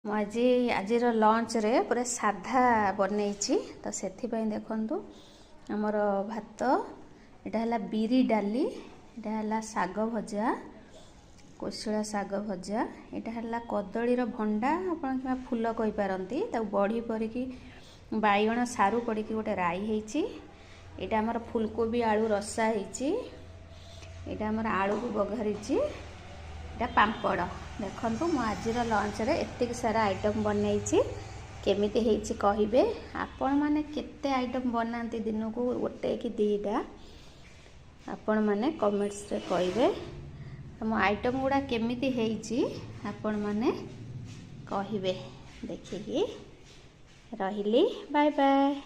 आज आजिर लंच रे पूरा साधा बनई तो से देखु आमर भात यहाँ है बिरी डाली यहाँ शाग भजा कोशिला शाग भजा यहाँ है कदलीर भंडा आप फूल कहींपारती बड़ी परिकी बैगण सारू पड़ी गोटे राई होती यहाँ आमर फुलकोबी आलू रसा होती यहाँ आमर आलू को बघारी यहाँ पापड़ देखु मु आज लंच रे एतिक सारा आइटम बनई केमिति हेची कहिबे आपण माने केते आइटम बनाती दिन को गोटे कि दीटा आपण माने कमेंट्स रे कहिबे मो आइटम गुड़ा केमिति हेची आपण माने कहिबे देखिकी रहिली बाय बाय।